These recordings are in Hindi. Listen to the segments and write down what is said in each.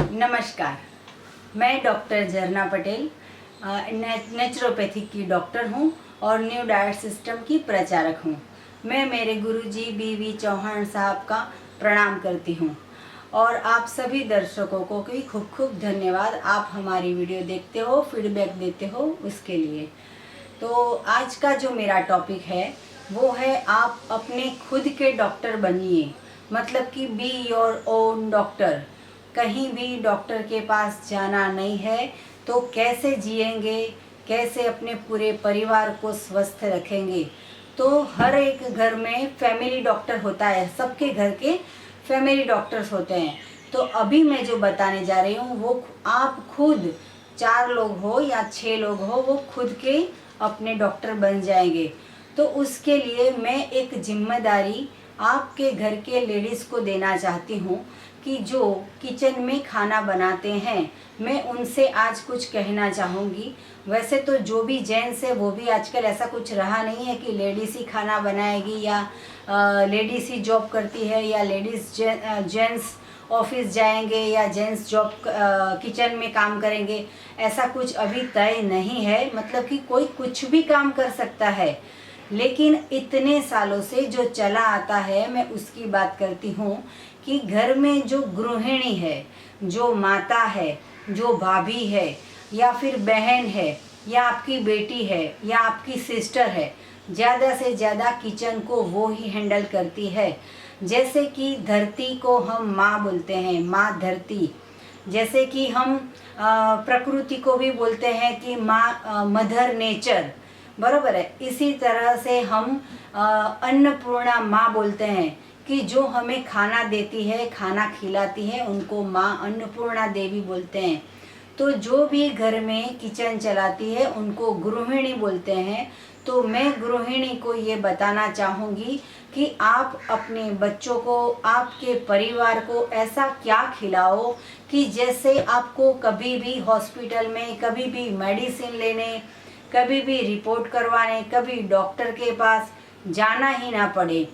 नमस्कार, मैं डॉक्टर झरना पटेल नेचुरोपैथिक की डॉक्टर हूँ और न्यू डाइट सिस्टम की प्रचारक हूँ। मैं मेरे गुरुजी बी चौहान साहब का प्रणाम करती हूँ और आप सभी दर्शकों को भी खूब खूब धन्यवाद। आप हमारी वीडियो देखते हो, फीडबैक देते हो, उसके लिए। तो आज का जो मेरा टॉपिक है वो है आप अपने खुद के डॉक्टर बनिए, मतलब कि बी योर ओन डॉक्टर। कहीं भी डॉक्टर के पास जाना नहीं है तो कैसे जिएंगे, कैसे अपने पूरे परिवार को स्वस्थ रखेंगे। तो हर एक घर में फैमिली डॉक्टर होता है, सबके घर के फैमिली डॉक्टर्स होते हैं। तो अभी मैं जो बताने जा रही हूँ वो आप खुद 4 लोग हो या 6 लोग हो, वो खुद के अपने डॉक्टर बन जाएंगे। तो उसके लिए मैं एक जिम्मेदारी आपके घर के लेडीज़ को देना चाहती हूँ कि जो किचन में खाना बनाते हैं, मैं उनसे आज कुछ कहना चाहूँगी। वैसे तो जो भी जेंट्स है वो भी आजकल ऐसा कुछ रहा नहीं है कि लेडीज़ ही खाना बनाएगी या लेडीज़ ही जॉब करती है या लेडीज़ जेंट्स ऑफिस जाएंगे या जेंट्स जॉब किचन में काम करेंगे। ऐसा कुछ अभी तय नहीं है, मतलब कि कोई कुछ भी काम कर सकता है। लेकिन इतने सालों से जो चला आता है मैं उसकी बात करती हूँ कि घर में जो गृहिणी है, जो माता है, जो भाभी है या फिर बहन है या आपकी बेटी है या आपकी सिस्टर है, ज़्यादा से ज़्यादा किचन को वो ही हैंडल करती है। जैसे कि धरती को हम माँ बोलते हैं, माँ धरती। जैसे कि हम प्रकृति को भी बोलते हैं कि माँ मदर नेचर, बरोबर है। इसी तरह से हम अन्नपूर्णा माँ बोलते हैं कि जो हमें खाना देती है, खाना खिलाती है, उनको माँ अन्नपूर्णा देवी बोलते हैं। तो जो भी घर में किचन चलाती है उनको गृहिणी बोलते हैं। तो मैं गृहिणी को ये बताना चाहूँगी कि आप अपने बच्चों को, आपके परिवार को ऐसा क्या खिलाओ कि जैसे आपको कभी भी हॉस्पिटल में, कभी भी मेडिसिन लेने, कभी भी रिपोर्ट करवाने, कभी डॉक्टर के पास जाना ही ना पड़े।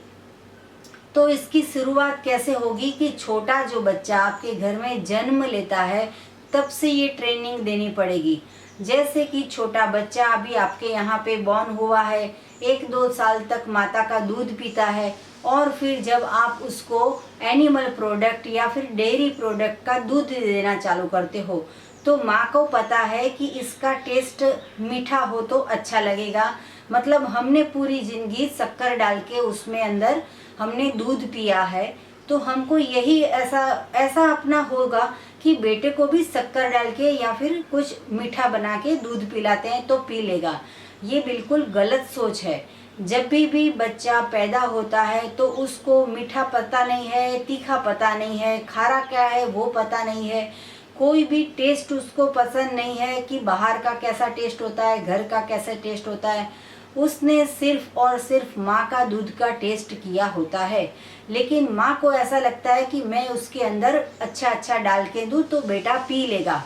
तो इसकी शुरुआत कैसे होगी कि छोटा जो बच्चा आपके घर में जन्म लेता है तब से ये ट्रेनिंग देनी पड़ेगी। जैसे कि छोटा बच्चा अभी आपके यहाँ पे बॉर्न हुआ है, 1-2 साल तक माता का दूध पीता है और फिर जब आप उसको एनिमल प्रोडक्ट या फिर डेयरी प्रोडक्ट का दूध देना चालू करते हो तो माँ को पता है कि इसका टेस्ट मीठा हो तो अच्छा लगेगा। मतलब हमने पूरी जिंदगी शक्कर डाल के उसमें अंदर हमने दूध पिया है, तो हमको यही ऐसा अपना होगा कि बेटे को भी शक्कर डाल के या फिर कुछ मीठा बना के दूध पिलाते हैं तो पी लेगा। ये बिल्कुल गलत सोच है। जब भी बच्चा पैदा होता है तो उसको मीठा पता नहीं है, तीखा पता नहीं है, खारा क्या है वो पता नहीं है, कोई भी टेस्ट उसको पसंद नहीं है कि बाहर का कैसा टेस्ट होता है, घर का कैसा टेस्ट होता है। उसने सिर्फ और सिर्फ माँ का दूध का टेस्ट किया होता है। लेकिन माँ को ऐसा लगता है कि मैं उसके अंदर अच्छा डाल के दूँ तो बेटा पी लेगा।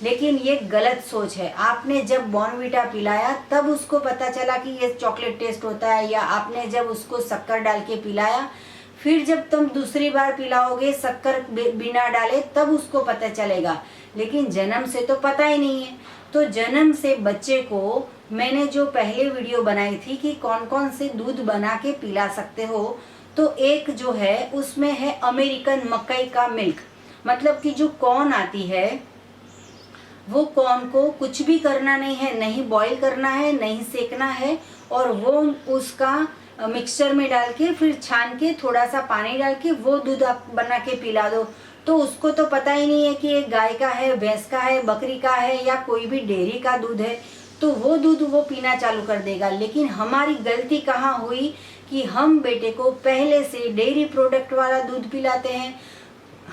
लेकिन ये गलत सोच है। आपने जब बॉर्नवीटा पिलाया तब उसको पता चला कि ये चॉकलेट टेस्ट होता है, या आपने जब उसको शक्कर डाल के पिलाया, फिर जब तुम दूसरी बार पिलाओगे शक्कर बिना डाले तब उसको पता चलेगा। लेकिन जन्म से तो पता ही नहीं है। तो जन्म से बच्चे को मैंने जो पहले वीडियो बनाई थी कि कौन कौन से दूध बना के पिला सकते हो, तो एक जो है उसमें है अमेरिकन मकई का मिल्क। मतलब कि जो कॉर्न आती है वो कॉर्न को कुछ भी करना नहीं है, नहीं बॉईल करना है, नहीं सेकना है, और वो उसका मिक्सचर में डाल के फिर छान के थोड़ा सा पानी डाल के वो दूध आप बना के पिला दो। तो उसको तो पता ही नहीं है कि ये गाय का है, भैंस का है, बकरी का है या कोई भी डेयरी का दूध है, तो वो दूध वो पीना चालू कर देगा। लेकिन हमारी गलती कहाँ हुई कि हम बेटे को पहले से डेयरी प्रोडक्ट वाला दूध पिलाते हैं,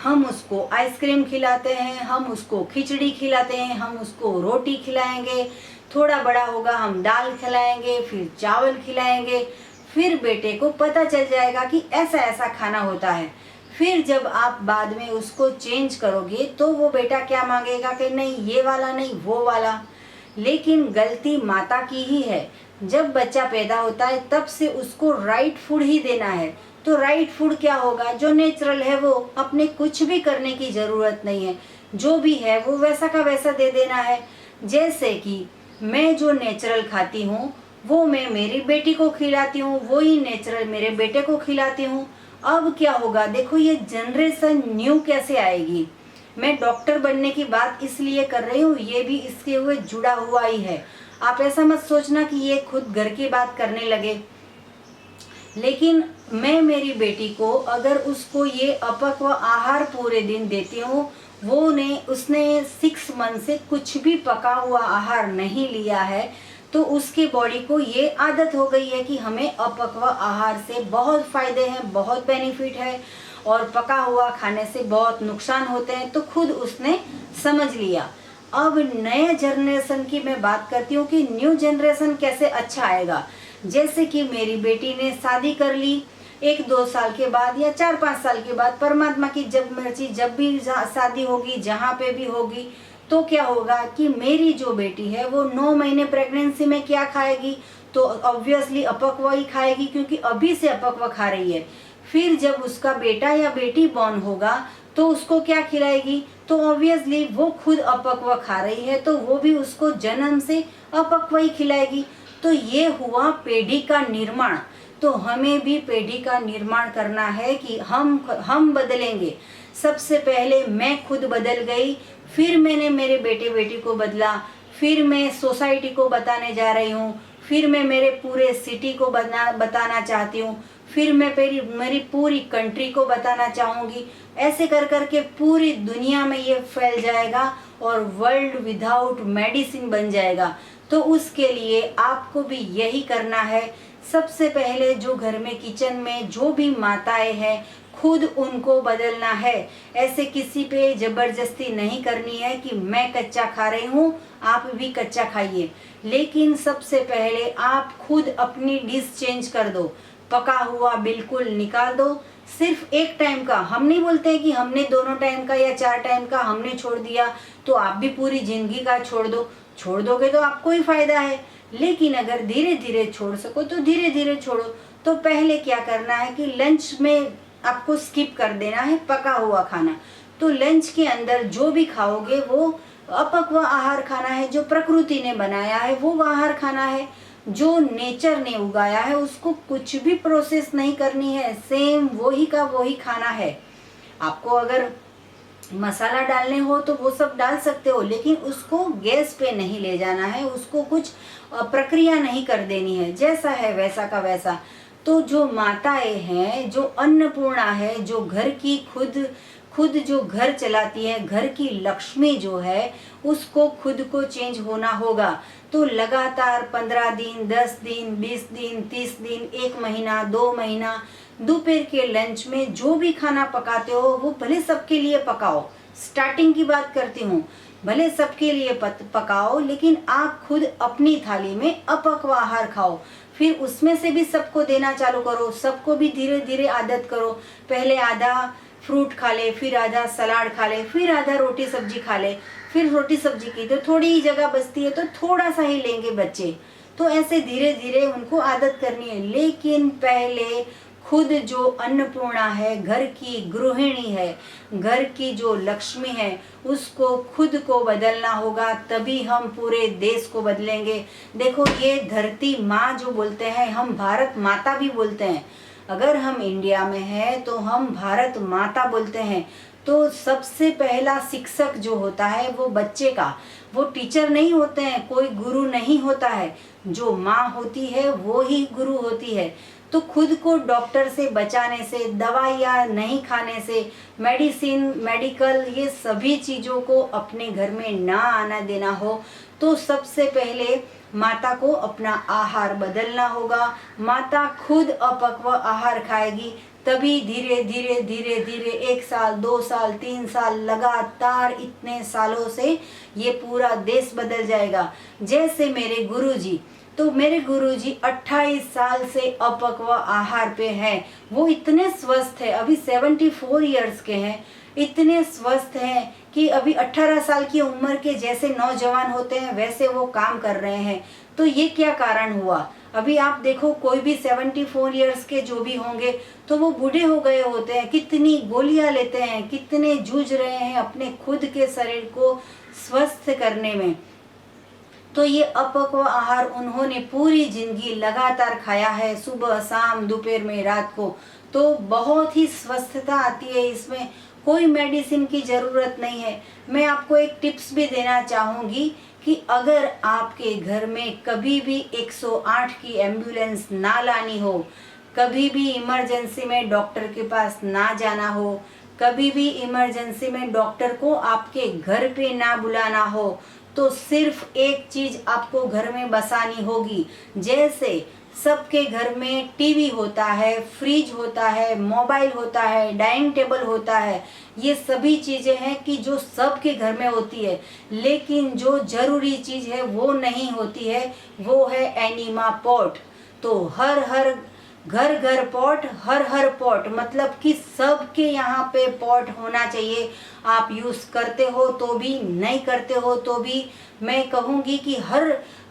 हम उसको आइसक्रीम खिलाते हैं, हम उसको खिचड़ी खिलाते हैं, हम उसको रोटी खिलाएंगे, थोड़ा बड़ा होगा हम दाल खिलाएंगे, फिर चावल खिलाएंगे, फिर बेटे को पता चल जाएगा कि ऐसा ऐसा खाना होता है। फिर जब आप बाद में उसको चेंज करोगे तो वो बेटा क्या मांगेगा कि नहीं ये वाला नहीं वो वाला। लेकिन गलती माता की ही है। जब बच्चा पैदा होता है तब से उसको राइट फूड ही देना है। तो राइट फूड क्या होगा, जो नेचुरल है, वो अपने कुछ भी करने की ज़रूरत नहीं है, जो भी है वो वैसा का वैसा दे देना है। जैसे कि मैं जो नेचुरल खाती हूँ वो मैं मेरी बेटी को खिलाती हूँ, वही नेचुरल मेरे बेटे को खिलाती हूँ। अब क्या होगा, देखो ये जनरेशन न्यू कैसे आएगी। मैं डॉक्टर बनने की बात इसलिए कर रही हूँ, ये भी इसके हुए जुड़ा हुआ ही है। आप ऐसा मत सोचना कि ये खुद घर की बात करने लगे। लेकिन मैं मेरी बेटी को अगर उसको ये अपक्व आहार पूरे दिन देती हूँ, उसने 6 मंथ से कुछ भी पका हुआ आहार नहीं लिया है, तो उसकी बॉडी को ये आदत हो गई है कि हमें अपक्व आहार से बहुत फ़ायदे हैं, बहुत बेनिफिट है और पका हुआ खाने से बहुत नुकसान होते हैं, तो खुद उसने समझ लिया। अब नए जनरेशन की मैं बात करती हूँ कि न्यू जनरेशन कैसे अच्छा आएगा। जैसे कि मेरी बेटी ने शादी कर ली 1-2 साल के बाद या 4-5 साल के बाद, परमात्मा की जब मर्जी, जब भी शादी होगी, जहाँ पे भी होगी, तो क्या होगा कि मेरी जो बेटी है वो 9 महीने प्रेगनेंसी में क्या खाएगी, तो ऑब्वियसली अपक्व ही खाएगी, क्योंकि अभी से अपक्व खा रही है। फिर जब उसका बेटा या बेटी बॉर्न होगा तो उसको क्या खिलाएगी, तो ऑब्वियसली वो खुद अपक्व खा रही है, तो वो भी उसको जन्म से अपक्व ही खिलाएगी। तो ये हुआ पीढ़ी का निर्माण। तो हमें भी पीढ़ी का निर्माण करना है कि हम बदलेंगे। सबसे पहले मैं खुद बदल गई, फिर मैंने मेरे बेटे बेटी को बदला, फिर मैं सोसाइटी को बताने जा रही हूँ, फिर मैं मेरे पूरे सिटी को बताना चाहती हूँ, फिर मैं मेरी पूरी कंट्री को बताना चाहूँगी। ऐसे कर कर के पूरी दुनिया में ये फैल जाएगा और वर्ल्ड विदाउट मेडिसिन बन जाएगा। तो उसके लिए आपको भी यही करना है। सबसे पहले जो घर में किचन में जो भी माताएं हैं, खुद उनको बदलना है। ऐसे किसी पे ज़बरदस्ती नहीं करनी है कि मैं कच्चा खा रही हूँ, आप भी कच्चा खाइए। लेकिन सबसे पहले आप खुद अपनी डिश चेंज कर दो, पका हुआ बिल्कुल निकाल दो। सिर्फ एक टाइम का, हम नहीं बोलते हैं कि हमने दोनों टाइम का या 4 टाइम का हमने छोड़ दिया तो आप भी पूरी जिंदगी का छोड़ दो। छोड़ दोगे तो आपको ही फायदा है, लेकिन अगर धीरे धीरे छोड़ सको तो धीरे धीरे छोड़ो। तो पहले क्या करना है कि लंच में आपको स्किप कर देना है पका हुआ खाना। तो लंच के अंदर जो भी खाओगे वो अपक्व आहार खाना है, जो प्रकृति ने बनाया है वो आहार खाना है, जो नेचर ने उगाया है, उसको कुछ भी प्रोसेस नहीं करनी है, सेम वही का वही खाना है। आपको अगर मसाला डालने हो तो वो सब डाल सकते हो, लेकिन उसको गैस पे नहीं ले जाना है, उसको कुछ प्रक्रिया नहीं कर देनी है, जैसा है वैसा का वैसा। तो जो माताएं हैं, जो अन्नपूर्णा है, जो घर की खुद जो घर चलाती है, घर की लक्ष्मी जो है, उसको खुद को चेंज होना होगा। तो लगातार 15 दिन, 10 दिन, 20 दिन, 30 दिन, 1 महीना, 2 महीना, दोपहर के लंच में जो भी खाना पकाते हो वो भले सबके लिए पकाओ। स्टार्टिंग की बात करती हूँ, भले सबके लिए पकाओ, लेकिन आप खुद अपनी थाली में अपक्व आहार खाओ। फिर उसमें से भी सबको देना चालू करो, सबको भी धीरे धीरे आदत करो। पहले आधा फ्रूट खा ले, फिर आधा सलाद खा ले, फिर आधा रोटी सब्जी खा ले। फिर रोटी सब्जी की तो थोड़ी ही जगह बचती है तो थोड़ा सा ही लेंगे बच्चे। तो ऐसे धीरे धीरे उनको आदत करनी है। लेकिन पहले खुद जो अन्नपूर्णा है, घर की गृहिणी है, घर की जो लक्ष्मी है, उसको खुद को बदलना होगा, तभी हम पूरे देश को बदलेंगे। देखो ये धरती माँ जो बोलते हैं, हम भारत माता भी बोलते हैं। अगर हम इंडिया में हैं तो हम भारत माता बोलते हैं। तो सबसे पहला शिक्षक जो होता है वो बच्चे का, वो टीचर नहीं होते हैं, कोई गुरु नहीं होता है। जो माँ होती है वो ही गुरु होती है। तो खुद को डॉक्टर से बचाने से, दवाइयाँ नहीं खाने से, मेडिकल ये सभी चीज़ों को अपने घर में ना आना देना हो, तो सबसे पहले माता को अपना आहार बदलना होगा। माता खुद अपक्व आहार खाएगी, तभी धीरे धीरे धीरे धीरे 1 साल, 2 साल, 3 साल, लगातार इतने सालों से ये पूरा देश बदल जाएगा। जैसे मेरे गुरुजी 28 साल से अपक्व आहार पे हैं। वो इतने स्वस्थ है, अभी 74 इयर्स के हैं, इतने स्वस्थ हैं कि अभी 18 साल की उम्र के जैसे नौजवान होते हैं वैसे वो काम कर रहे हैं। तो ये क्या कारण हुआ? अभी आप देखो कोई भी 74 इयर्स के जो भी होंगे तो वो बूढ़े हो गए होते हैं, कितनी गोलियां लेते हैं, कितने जूझ रहे हैं अपने खुद के शरीर को स्वस्थ करने में। तो ये अपक्व आहार उन्होंने पूरी जिंदगी लगातार खाया है, सुबह शाम दोपहर में रात को, तो बहुत ही स्वस्थता आती है इसमें, कोई मेडिसिन की ज़रूरत नहीं है। मैं आपको एक टिप्स भी देना चाहूँगी कि अगर आपके घर में कभी भी 108 की एम्बुलेंस ना लानी हो, कभी भी इमरजेंसी में डॉक्टर के पास ना जाना हो, कभी भी इमरजेंसी में डॉक्टर को आपके घर पे ना बुलाना हो, तो सिर्फ एक चीज़ आपको घर में बसानी होगी। जैसे सबके घर में टीवी होता है, फ्रिज होता है, मोबाइल होता है, डाइनिंग टेबल होता है, ये सभी चीज़ें हैं कि जो सबके घर में होती है, लेकिन जो ज़रूरी चीज़ है वो नहीं होती है, वो है एनीमा पॉट। तो हर घर घर पॉट, हर पॉट, मतलब कि सबके यहाँ पे पॉट होना चाहिए। आप यूज़ करते हो तो भी, नहीं करते हो तो भी, मैं कहूँगी कि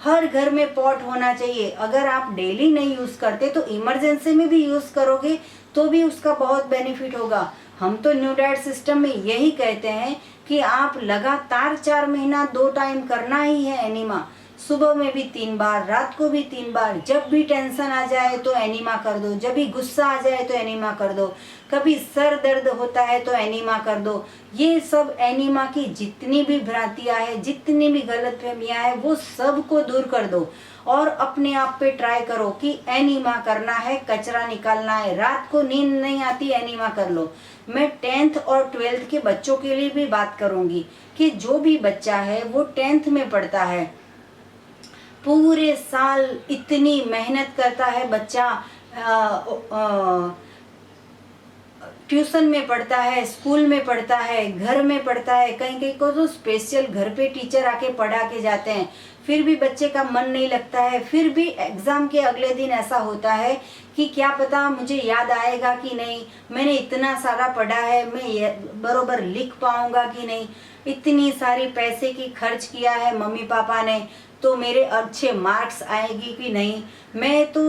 हर घर में पॉट होना चाहिए। अगर आप डेली नहीं यूज़ करते तो इमरजेंसी में भी यूज़ करोगे तो भी उसका बहुत बेनिफिट होगा। हम तो न्यू डाइट सिस्टम में यही कहते हैं कि आप लगातार 4 महीना 2 टाइम करना ही है एनीमा। सुबह में भी 3 बार, रात को भी 3 बार। जब भी टेंशन आ जाए तो एनीमा कर दो, जब भी गुस्सा आ जाए तो एनीमा कर दो, कभी सर दर्द होता है तो एनीमा कर दो। ये सब एनीमा की जितनी भी भ्रांतियाँ हैं, जितनी भी गलतफहमियाँ हैं, वो सब को दूर कर दो और अपने आप पे ट्राई करो कि एनीमा करना है, कचरा निकालना है। रात को नींद नहीं आती, एनीमा कर लो। मैं 10th और 12th के बच्चों के लिए भी बात करूँगी कि जो भी बच्चा है वो 10th में पढ़ता है, पूरे साल इतनी मेहनत करता है बच्चा, ट्यूशन में पढ़ता है, स्कूल में पढ़ता है, घर में पढ़ता है, कहीं कहीं को तो स्पेशल घर पे टीचर आके पढ़ा के जाते हैं, फिर भी बच्चे का मन नहीं लगता है। फिर भी एग्ज़ाम के अगले दिन ऐसा होता है कि क्या पता मुझे याद आएगा कि नहीं, मैंने इतना सारा पढ़ा है, मैं बरोबर लिख पाऊँगा कि नहीं, इतनी सारी पैसे की खर्च किया है मम्मी पापा ने, तो मेरे अच्छे मार्क्स आएगी कि नहीं। मैं तो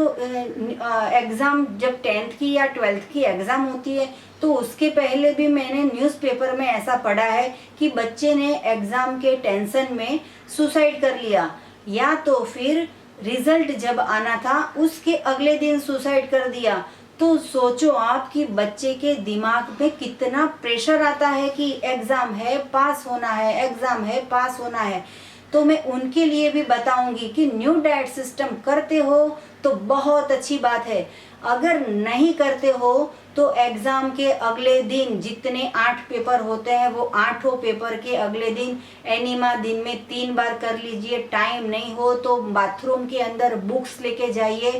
एग्ज़ाम जब 10th की या 12th की एग्ज़ाम होती है तो उसके पहले भी मैंने न्यूज़पेपर में ऐसा पढ़ा है कि बच्चे ने एग्ज़ाम के टेंशन में सुसाइड कर लिया, या तो फिर रिज़ल्ट जब आना था उसके अगले दिन सुसाइड कर दिया। तो सोचो आप कि बच्चे के दिमाग में कितना प्रेशर आता है कि एग्ज़ाम है, पास होना है, एग्ज़ाम है, पास होना है। तो मैं उनके लिए भी बताऊंगी कि न्यू डाइट सिस्टम करते हो तो बहुत अच्छी बात है, अगर नहीं करते हो तो एग्ज़ाम के अगले दिन जितने 8 पेपर होते हैं वो 8 पेपर के अगले दिन एनीमा दिन में 3 बार कर लीजिए। टाइम नहीं हो तो बाथरूम के अंदर बुक्स लेके जाइए,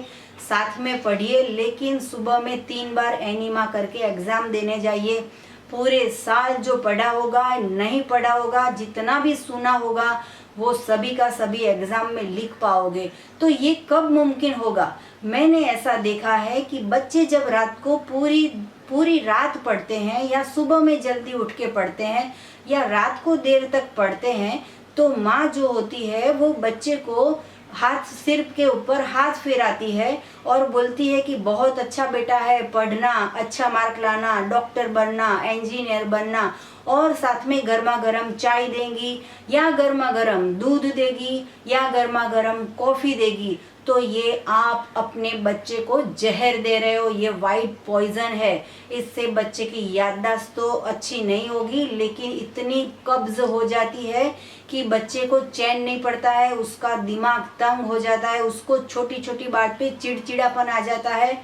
साथ में पढ़िए, लेकिन सुबह में 3 बार एनीमा करके एग्ज़ाम देने जाइए। पूरे साल जो पढ़ा होगा, नहीं पढ़ा होगा, जितना भी सुना होगा वो सभी का सभी एग्ज़ाम में लिख पाओगे। तो ये कब मुमकिन होगा? मैंने ऐसा देखा है कि बच्चे जब रात को पूरी रात पढ़ते हैं या सुबह में जल्दी उठ के पढ़ते हैं या रात को देर तक पढ़ते हैं, तो माँ जो होती है वो बच्चे को हाथ, सिर के ऊपर हाथ फेराती है और बोलती है कि बहुत अच्छा बेटा है, पढ़ना, अच्छा मार्क लाना, डॉक्टर बनना, इंजीनियर बनना, और साथ में गर्मा गर्म चाय देंगी या गर्मा गर्म दूध देगी या गर्मा गर्म कॉफ़ी देगी। तो ये आप अपने बच्चे को जहर दे रहे हो, ये वाइट पॉइजन है। इससे बच्चे की याददाश्त तो अच्छी नहीं होगी, लेकिन इतनी कब्ज़ हो जाती है कि बच्चे को चैन नहीं पड़ता है, उसका दिमाग तंग हो जाता है, उसको छोटी छोटी बात पे चिड़चिड़ापन आ जाता है।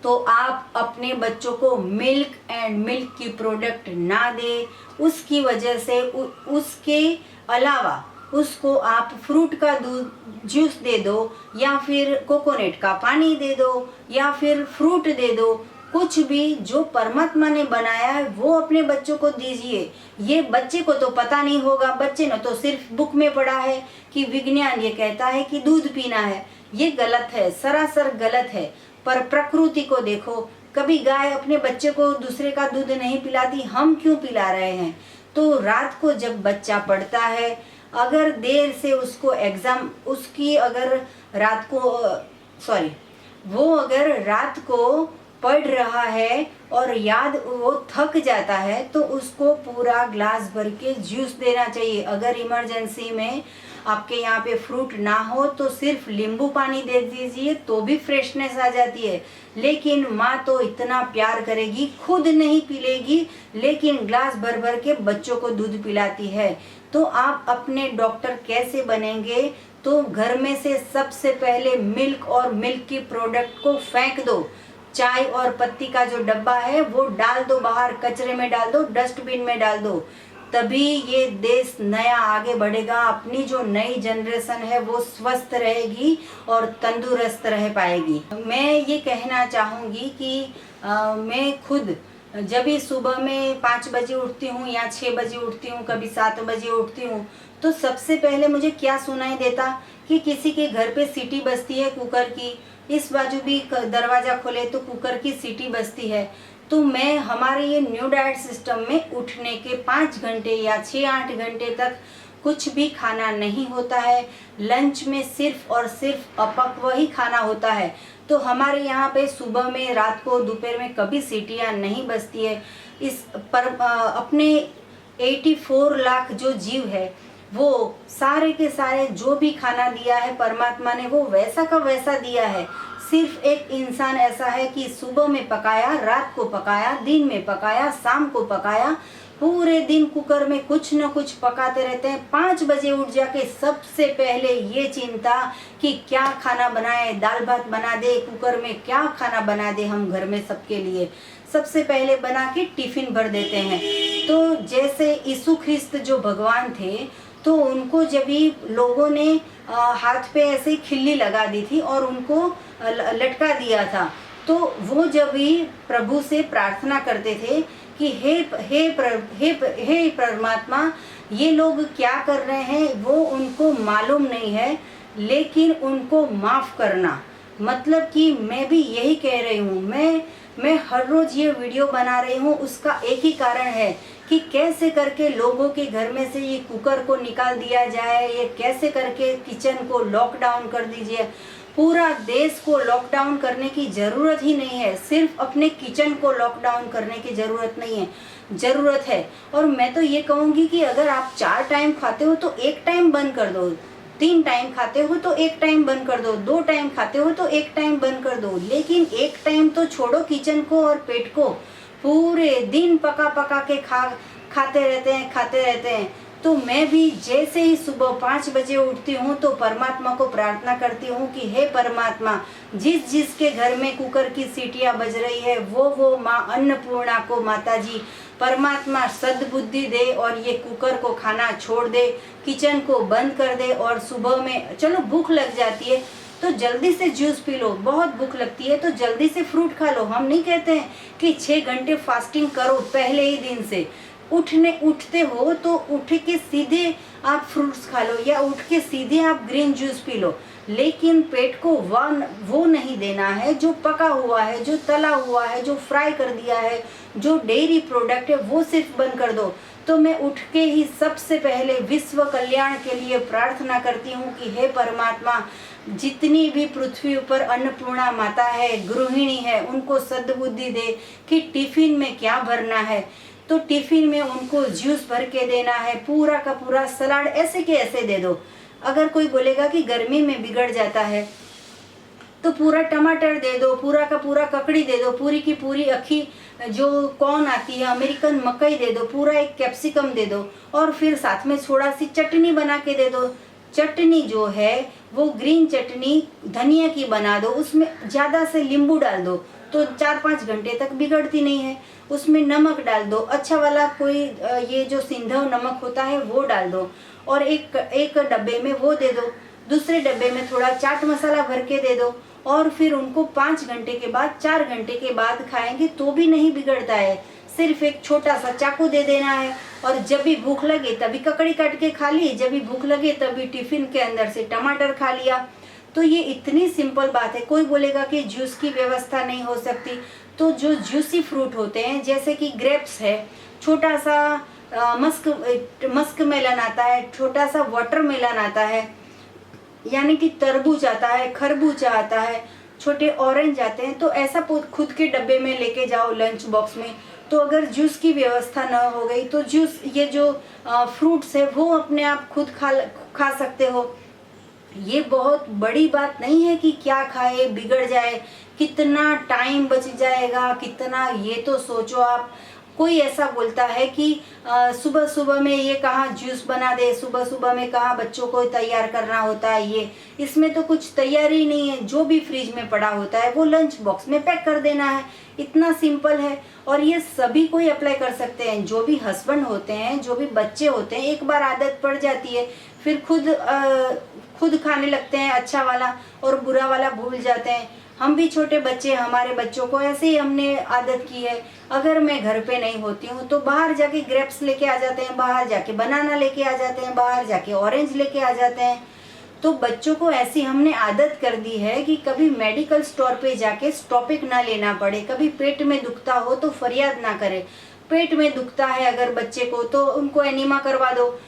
तो आप अपने बच्चों को मिल्क एंड मिल्क की प्रोडक्ट ना दें, उसकी वजह से उसके अलावा उसको आप फ्रूट का दूध जूस दे दो या फिर कोकोनट का पानी दे दो या फिर फ्रूट दे दो, कुछ भी जो परमात्मा ने बनाया है वो अपने बच्चों को दीजिए। ये बच्चे को तो पता नहीं होगा, बच्चे ने तो सिर्फ बुक में पढ़ा है कि विज्ञान ये कहता है कि दूध पीना है। ये गलत है, सरासर गलत है। पर प्रकृति को देखो, कभी गाय अपने बच्चे को दूसरे का दूध नहीं पिलाती, हम क्यों पिला रहे हैं? तो रात को जब बच्चा पढ़ता है, अगर देर से उसको एग्ज़ाम उसकी अगर रात को वो अगर रात को पढ़ रहा है और याद वो थक जाता है तो उसको पूरा ग्लास भर के जूस देना चाहिए। अगर इमरजेंसी में आपके यहाँ पे फ्रूट ना हो तो सिर्फ नींबू पानी दे दीजिए तो भी फ्रेशनेस आ जाती है। लेकिन माँ तो इतना प्यार करेगी, खुद नहीं पी लेगी लेकिन ग्लास भर भर के बच्चों को दूध पिलाती है। तो आप अपने डॉक्टर कैसे बनेंगे? तो घर में से सबसे पहले मिल्क और मिल्क की प्रोडक्ट को फेंक दो। चाय और पत्ती का जो डब्बा है वो डाल दो बाहर, कचरे में डाल दो, डस्टबिन में डाल दो। तभी ये देश नया आगे बढ़ेगा। अपनी जो नई जनरेशन है वो स्वस्थ रहेगी और तंदुरुस्त रह पाएगी। मैं ये कहना चाहूँगी कि मैं खुद जब भी सुबह में 5 बजे उठती हूँ या 6 बजे उठती हूँ, कभी 7 बजे उठती हूँ, तो सबसे पहले मुझे क्या सुनाई देता कि किसी के घर पे सीटी बजती है कुकर की। इस बाजू भी दरवाज़ा खोले तो कुकर की सीटी बजती है। तो मैं हमारे ये न्यू डाइट सिस्टम में उठने के 5 घंटे या 6-8 घंटे तक कुछ भी खाना नहीं होता है। लंच में सिर्फ और सिर्फ अपक्व ही खाना होता है। तो हमारे यहाँ पे सुबह में, रात को, दोपहर में कभी सीटियाँ नहीं बजती है। इस पर अपने 84 लाख जो जीव है वो सारे के सारे जो भी खाना दिया है परमात्मा ने वो वैसा का वैसा दिया है। सिर्फ एक इंसान ऐसा है कि सुबह में पकाया, रात को पकाया, दिन में पकाया, शाम को पकाया, पूरे दिन कुकर में कुछ न कुछ पकाते रहते हैं। 5 बजे उठ जाके सबसे पहले ये चिंता कि क्या खाना बनाए, दाल भात बना दे, कुकर में क्या खाना बना दे हम घर में सबके लिए, सबसे पहले बना के टिफिन भर देते हैं। तो जैसे यीशु ख्रिस्त जो भगवान थे तो उनको जब भी लोगों ने हाथ पे ऐसे खिल्ली लगा दी थी और उनको लटका दिया था, तो वो जब भी प्रभु से प्रार्थना करते थे कि हे परमात्मा, ये लोग क्या कर रहे हैं वो उनको मालूम नहीं है, लेकिन उनको माफ़ करना। मतलब कि मैं भी यही कह रही हूँ, मैं हर रोज़ ये वीडियो बना रही हूँ, उसका एक ही कारण है कि कैसे करके लोगों के घर में से ये कुकर को निकाल दिया जाए, ये कैसे करके किचन को लॉकडाउन कर दीजिए। पूरा देश को लॉकडाउन करने की ज़रूरत ही नहीं है, सिर्फ अपने किचन को लॉकडाउन करने की ज़रूरत नहीं है, ज़रूरत है। और मैं तो ये कहूँगी कि अगर आप 4 टाइम खाते हो तो 1 टाइम बंद कर दो, 3 टाइम खाते हो तो 1 टाइम बंद कर दो, 2 टाइम खाते हो तो 1 टाइम बंद कर दो, लेकिन 1 टाइम तो छोड़ो किचन को और पेट को। पूरे दिन पका पका के खाते रहते हैं। तो मैं भी जैसे ही सुबह 5 बजे उठती हूँ तो परमात्मा को प्रार्थना करती हूँ कि हे परमात्मा, जिसके घर में कुकर की सीटियाँ बज रही है वो माँ अन्नपूर्णा को, माता जी परमात्मा सद्बुद्धि दे और ये कुकर को खाना छोड़ दे, किचन को बंद कर दे। और सुबह में चलो भूख लग जाती है तो जल्दी से जूस पी लो, बहुत भूख लगती है तो जल्दी से फ्रूट खा लो। हम नहीं कहते हैं कि 6 घंटे फास्टिंग करो पहले ही दिन से। उठते हो तो उठ के सीधे आप फ्रूट्स खा लो या उठ के सीधे आप ग्रीन जूस पी लो, लेकिन पेट को वो नहीं देना है जो पका हुआ है, जो तला हुआ है, जो फ्राई कर दिया है, जो डेयरी प्रोडक्ट है वो सिर्फ बंद कर दो। तो मैं उठ के ही सबसे पहले विश्व कल्याण के लिए प्रार्थना करती हूँ कि हे परमात्मा, जितनी भी पृथ्वी पर अन्नपूर्णा माता है, गृहिणी है, उनको सद्बुद्धि दे कि टिफिन में क्या भरना है। तो टिफिन में उनको जूस भर के देना है, पूरा का पूरा सलाद ऐसे के ऐसे दे दो। अगर कोई बोलेगा कि गर्मी में बिगड़ जाता है तो पूरा टमाटर दे दो, पूरा का पूरा ककड़ी दे दो, पूरी की पूरी अखी जो कॉर्न आती है, अमेरिकन मकई दे दो, पूरा एक कैप्सिकम दे दो और फिर साथ में थोड़ा सी चटनी बना के दे दो। चटनी जो है वो ग्रीन चटनी धनिया की बना दो, उसमें ज़्यादा से नींबू डाल दो तो 4-5 घंटे तक बिगड़ती नहीं है। उसमें नमक डाल दो, अच्छा वाला कोई ये जो सिंधव नमक होता है वो डाल दो और एक डब्बे में वो दे दो, दूसरे डब्बे में थोड़ा चाट मसाला भर के दे दो और फिर उनको 5 घंटे के बाद, 4 घंटे के बाद खाएंगे तो भी नहीं बिगड़ता है। सिर्फ एक छोटा सा चाकू दे देना है और जब भी भूख लगे तभी ककड़ी काट के खा ली, जब भी भूख लगे तभी टिफिन के अंदर से टमाटर खा लिया। तो ये इतनी सिंपल बात है। कोई बोलेगा कि जूस की व्यवस्था नहीं हो सकती, तो जो जूसी फ्रूट होते हैं जैसे कि ग्रेप्स है, छोटा सा मस्क मेलन आता है, छोटा सा वाटरमेलन आता है, यानी कि तरबूज आता है, खरबूजा आता है, छोटे ऑरेंज आते हैं। तो ऐसा खुद के डब्बे में लेके जाओ लंच बॉक्स में। तो अगर जूस की व्यवस्था न हो गई तो जूस, ये जो फ्रूट्स है वो अपने आप खुद खा सकते हो। ये बहुत बड़ी बात नहीं है कि क्या खाए बिगड़ जाए, कितना टाइम बच जाएगा, कितना, ये तो सोचो आप। कोई ऐसा बोलता है कि सुबह सुबह में ये कहाँ जूस बना दे, सुबह सुबह में कहाँ बच्चों को तैयार करना होता है। ये इसमें तो कुछ तैयारी नहीं है, जो भी फ्रिज में पड़ा होता है वो लंच बॉक्स में पैक कर देना है। इतना सिंपल है और ये सभी कोई अप्लाई कर सकते हैं। जो भी हस्बैंड होते हैं, जो भी बच्चे होते हैं, एक बार आदत पड़ जाती है फिर खुद खाने लगते हैं, अच्छा वाला और बुरा वाला भूल जाते हैं। हम भी छोटे बच्चे, हमारे बच्चों को ऐसे ही हमने आदत की है। अगर मैं घर पे नहीं होती हूँ तो बाहर जाके ग्रेप्स लेके आ जाते हैं, बाहर जाके बनाना लेके आ जाते हैं, बाहर जाके ऑरेंज लेके आ जाते हैं। तो बच्चों को ऐसी हमने आदत कर दी है कि कभी मेडिकल स्टोर पे जाके स्टॉपिक ना लेना पड़े, कभी पेट में दुखता हो तो फरियाद ना करे। पेट में दुखता है अगर बच्चे को तो उनको एनीमा करवा दो,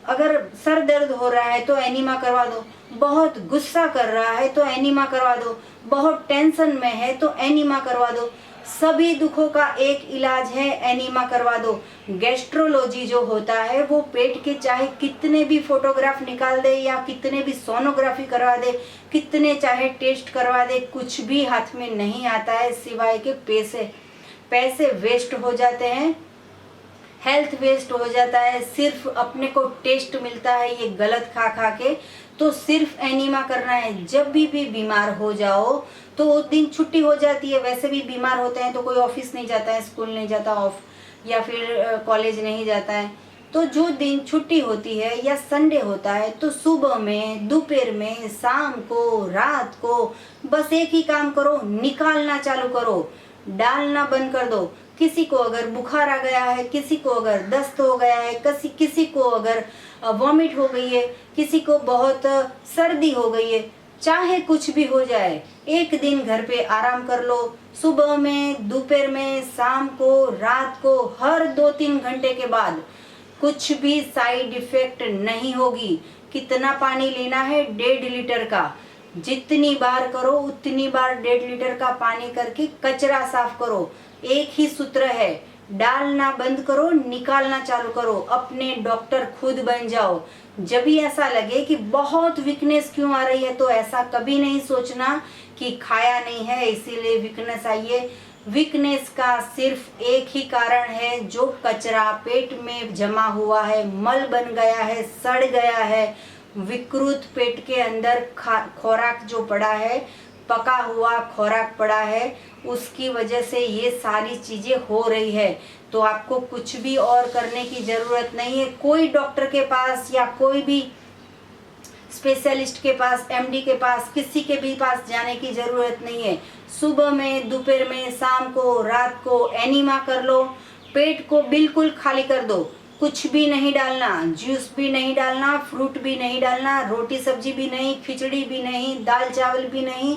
अगर सर दर्द हो रहा है तो एनीमा करवा दो, बहुत गुस्सा कर रहा है तो एनीमा करवा दो, बहुत टेंशन में है तो एनीमा करवा दो। सभी दुखों का एक इलाज है, एनीमा करवा दो। गैस्ट्रोलॉजी जो होता है वो पेट के चाहे कितने भी फोटोग्राफ निकाल दे या कितने भी सोनोग्राफी करवा दे, कितने चाहे टेस्ट करवा दे, कुछ भी हाथ में नहीं आता है सिवाय के पैसे वेस्ट हो जाते हैं, हेल्थ वेस्ट हो जाता है। सिर्फ अपने को टेस्ट मिलता है ये गलत खा खा के। तो सिर्फ एनीमा करना है। जब भी बीमार हो जाओ तो उस दिन छुट्टी हो जाती है। वैसे भी बीमार होते हैं तो कोई ऑफिस नहीं जाता है, स्कूल नहीं जाता, ऑफ या फिर कॉलेज नहीं जाता है। तो जो दिन छुट्टी होती है या संडे होता है तो सुबह में, दोपहर में, शाम को, रात को बस एक ही काम करो, निकालना चालू करो, डालना बंद कर दो। किसी को अगर बुखार आ गया है, किसी को अगर दस्त हो गया है, किसी को अगर वॉमिट हो गई है, किसी को बहुत सर्दी हो गई है, चाहे कुछ भी हो जाए, एक दिन घर पे आराम कर लो। सुबह में, दोपहर में, शाम को, रात को, हर 2-3 घंटे के बाद कुछ भी साइड इफेक्ट नहीं होगी। कितना पानी लेना है? 1.5 लीटर का। जितनी बार करो उतनी बार 1.5 लीटर का पानी करके कचरा साफ करो। एक ही सूत्र है, डालना बंद करो, निकालना चालू करो। अपने डॉक्टर खुद बन जाओ। जब भी ऐसा लगे कि बहुत वीकनेस क्यों आ रही है तो ऐसा कभी नहीं सोचना कि खाया नहीं है इसीलिए वीकनेस आई है। वीकनेस का सिर्फ एक ही कारण है, जो कचरा पेट में जमा हुआ है, मल बन गया है, सड़ गया है, विकृत पेट के अंदर खुराक जो पड़ा है, पका हुआ खुराक पड़ा है, उसकी वजह से ये सारी चीजें हो रही है। तो आपको कुछ भी और करने की जरूरत नहीं है। कोई डॉक्टर के पास या कोई भी स्पेशलिस्ट के पास, एमडी के पास, किसी के भी पास जाने की जरूरत नहीं है। सुबह में, दोपहर में, शाम को, रात को एनीमा कर लो। पेट को बिल्कुल खाली कर दो, कुछ भी नहीं डालना, जूस भी नहीं डालना, फ्रूट भी नहीं डालना, रोटी सब्जी भी नहीं, खिचड़ी भी नहीं, दाल चावल भी नहीं,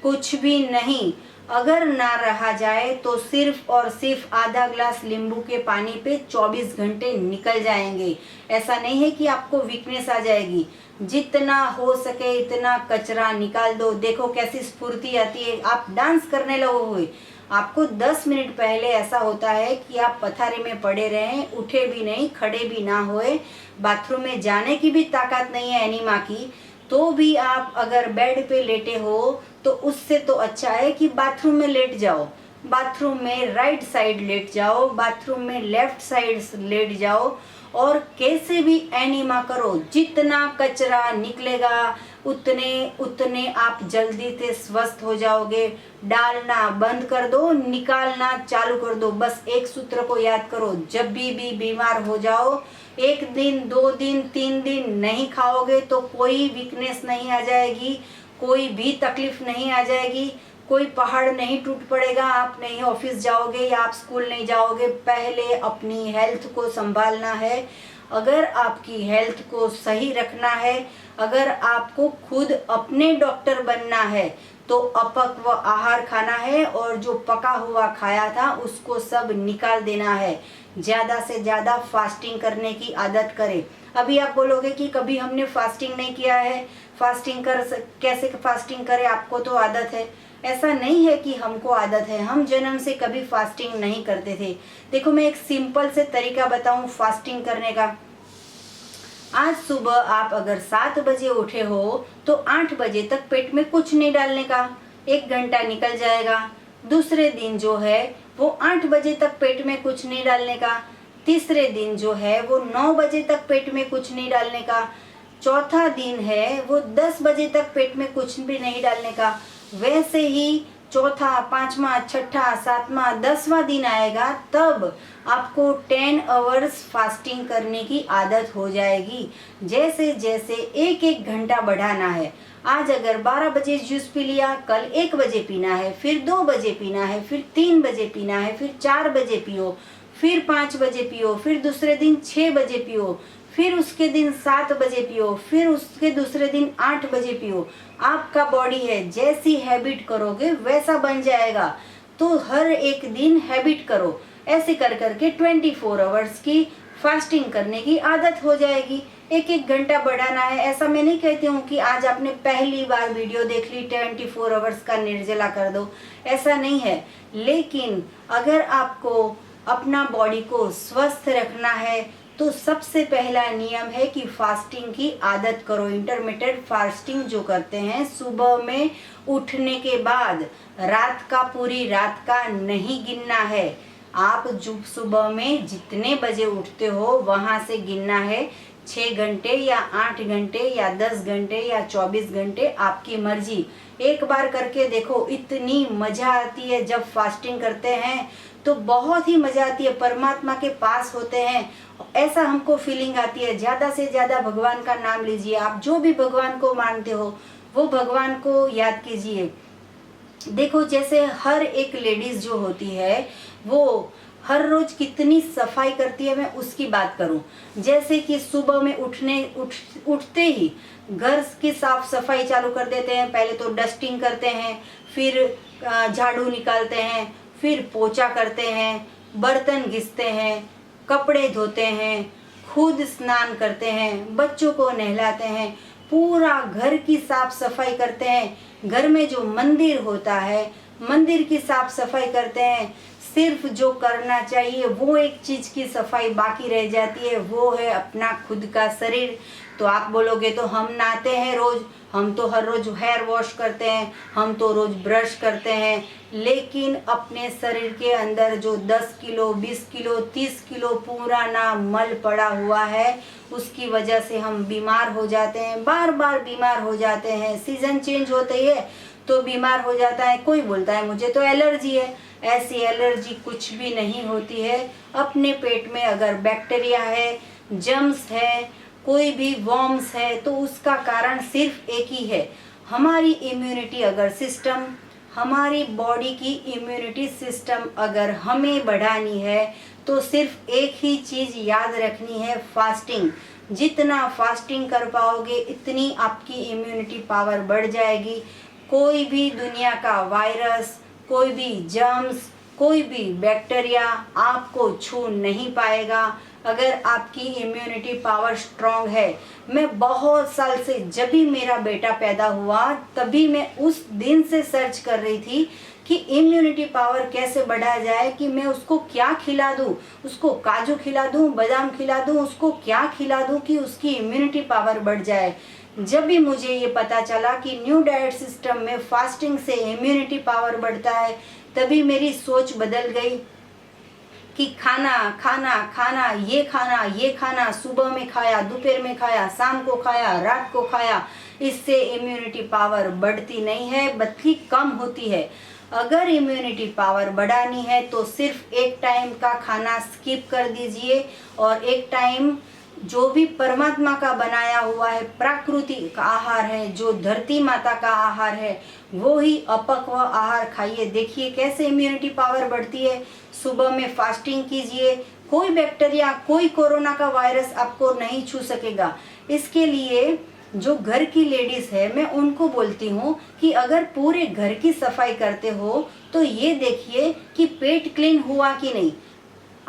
कुछ भी नहीं। अगर ना रहा जाए तो सिर्फ और सिर्फ आधा ग्लास नींबू के पानी पे 24 घंटे निकल जाएंगे। ऐसा नहीं है कि आपको वीकनेस आ जाएगी। जितना हो सके इतना कचरा निकाल दो। देखो कैसी स्फूर्ति आती है, आप डांस करने लगोगे। आपको 10 मिनट पहले ऐसा होता है कि आप पथारी में पड़े रहें, उठे भी नहीं, खड़े भी ना होए, बाथरूम में जाने की भी ताकत नहीं है एनीमा की, तो भी आप अगर बेड पे लेटे हो तो उससे तो अच्छा है कि बाथरूम में लेट जाओ। बाथरूम में राइट साइड लेट जाओ, बाथरूम में लेफ्ट साइड लेट जाओ और कैसे भी एनीमा करो। जितना कचरा निकलेगा उतने आप जल्दी से स्वस्थ हो जाओगे। डालना बंद कर दो, निकालना चालू कर दो। बस एक सूत्र को याद करो, जब भी बीमार हो जाओ, 1 दिन, 2 दिन, 3 दिन नहीं खाओगे तो कोई वीकनेस नहीं आ जाएगी, कोई भी तकलीफ नहीं आ जाएगी, कोई पहाड़ नहीं टूट पड़ेगा, आप नहीं ऑफिस जाओगे या आप स्कूल नहीं जाओगे। पहले अपनी हेल्थ को संभालना है। अगर आपकी हेल्थ को सही रखना है, अगर आपको खुद अपने डॉक्टर बनना है तो अपक्व आहार खाना है और जो पका हुआ खाया था उसको सब निकाल देना है। ज़्यादा से ज़्यादा फास्टिंग करने की आदत करें। अभी आप बोलोगे कि कभी हमने फास्टिंग नहीं किया है, कैसे फास्टिंग करें, आपको तो आदत है। ऐसा नहीं है कि हमको आदत है, हम जन्म से कभी फास्टिंग नहीं करते थे। देखो मैं एक सिंपल से तरीका बताऊं फास्टिंग करने का। आज सुबह आप अगर 7 बजे उठे हो तो 8 बजे तक पेट में कुछ नहीं डालने का, 1 घंटा निकल जाएगा। दूसरे दिन जो है वो 8 बजे तक पेट में कुछ नहीं डालने का। तीसरे दिन जो है वो 9 बजे तक पेट में कुछ नहीं डालने का। चौथा दिन है वो 10 बजे तक पेट में कुछ भी नहीं डालने का। वैसे ही चौथा, पांचवा, छठा, सातवां, 10वां दिन आएगा तब आपको 10 आवर्स फास्टिंग करने की आदत हो जाएगी। जैसे जैसे एक एक घंटा बढ़ाना है। आज अगर 12 बजे जूस पी लिया, कल 1 बजे पीना है, फिर 2 बजे पीना है, फिर 3 बजे पीना है, फिर 4 बजे पियो, फिर 5 बजे पियो, फिर दूसरे दिन 6 बजे पियो, फिर उसके दिन 7 बजे पियो, फिर उसके दूसरे दिन 8 बजे पियो। आपका बॉडी है, जैसी हैबिट करोगे वैसा बन जाएगा। तो हर एक दिन हैबिट करो। ऐसे कर करके 24 आवर्स की फास्टिंग करने की आदत हो जाएगी। एक एक घंटा बढ़ाना है। ऐसा मैं नहीं कहती हूँ कि आज आपने पहली बार वीडियो देख ली 24 आवर्स का निर्जला कर दो, ऐसा नहीं है। लेकिन अगर आपको अपना बॉडी को स्वस्थ रखना है तो सबसे पहला नियम है कि फास्टिंग की आदत करो। इंटरमिटेंट फास्टिंग जो करते हैं सुबह में उठने के बाद, रात का पूरी रात का नहीं गिनना है। आप जो सुबह में जितने बजे उठते हो वहां से गिनना है। 6 घंटे या 8 घंटे या 10 घंटे या 24 घंटे, आपकी मर्जी। एक बार करके देखो, इतनी मजा आती है जब फास्टिंग करते हैं तो बहुत ही मजा आती है। परमात्मा के पास होते हैं, ऐसा हमको फीलिंग आती है। ज्यादा से ज्यादा भगवान का नाम लीजिए। आप जो भी भगवान को मानते हो वो भगवान को याद कीजिए। देखो जैसे हर एक लेडीज जो होती है वो हर रोज कितनी सफाई करती है, मैं उसकी बात करूं। जैसे कि सुबह में उठते ही घर की साफ सफाई चालू कर देते हैं। पहले तो डस्टिंग करते हैं, फिर झाड़ू निकालते हैं, फिर पोछा करते हैं, बर्तन घिसते हैं, कपड़े धोते हैं, खुद स्नान करते हैं, बच्चों को नहलाते हैं, पूरा घर की साफ सफाई करते हैं। घर में जो मंदिर होता है मंदिर की साफ सफाई करते हैं। सिर्फ जो करना चाहिए वो एक चीज की सफाई बाकी रह जाती है, वो है अपना खुद का शरीर। तो आप बोलोगे तो हम नहाते हैं रोज, हम तो हर रोज हेयर वॉश करते हैं, हम तो रोज ब्रश करते हैं, लेकिन अपने शरीर के अंदर जो 10 किलो 20 किलो 30 किलो पुराना मल पड़ा हुआ है उसकी वजह से हम बीमार हो जाते हैं, बार बार बीमार हो जाते हैं। सीजन चेंज होते ही तो बीमार हो जाता है। कोई बोलता है मुझे तो एलर्जी है, ऐसी एलर्जी कुछ भी नहीं होती है। अपने पेट में अगर बैक्टीरिया है, जर्म्स है, कोई भी वर्म्स है तो उसका कारण सिर्फ एक ही है, हमारी इम्यूनिटी अगर सिस्टम, हमारी बॉडी की इम्यूनिटी सिस्टम अगर हमें बढ़ानी है तो सिर्फ एक ही चीज़ याद रखनी है, फास्टिंग। जितना फास्टिंग कर पाओगे इतनी आपकी इम्यूनिटी पावर बढ़ जाएगी। कोई भी दुनिया का वायरस, कोई भी जर्म्स, कोई भी बैक्टीरिया आपको छू नहीं पाएगा अगर आपकी इम्यूनिटी पावर स्ट्रांग है। मैं बहुत साल से, जब भी मेरा बेटा पैदा हुआ तभी मैं उस दिन से सर्च कर रही थी कि इम्यूनिटी पावर कैसे बढ़ाया जाए, कि मैं उसको क्या खिला दूं, उसको काजू खिला दूं, बादाम खिला दूं, उसको क्या खिला दूं कि उसकी इम्यूनिटी पावर बढ़ जाए। जब भी मुझे ये पता चला कि न्यू डाइट सिस्टम में फास्टिंग से इम्यूनिटी पावर बढ़ता है, तभी मेरी सोच बदल गई कि खाना खाना खाना, ये खाना, सुबह में खाया, दोपहर में खाया, शाम को खाया, रात को खाया, इससे इम्यूनिटी पावर बढ़ती नहीं है बल्कि कम होती है। अगर इम्यूनिटी पावर बढ़ानी है तो सिर्फ एक टाइम का खाना स्किप कर दीजिए और एक टाइम जो भी परमात्मा का बनाया हुआ है, प्राकृतिक आहार है, जो धरती माता का आहार है, वो ही अपक्व आहार खाइए। देखिए कैसे इम्यूनिटी पावर बढ़ती है। सुबह में फास्टिंग कीजिए, कोई बैक्टीरिया, कोई कोरोना का वायरस आपको नहीं छू सकेगा। इसके लिए जो घर की लेडीज है मैं उनको बोलती हूँ कि अगर पूरे घर की सफाई करते हो तो ये देखिए कि पेट क्लीन हुआ कि नहीं।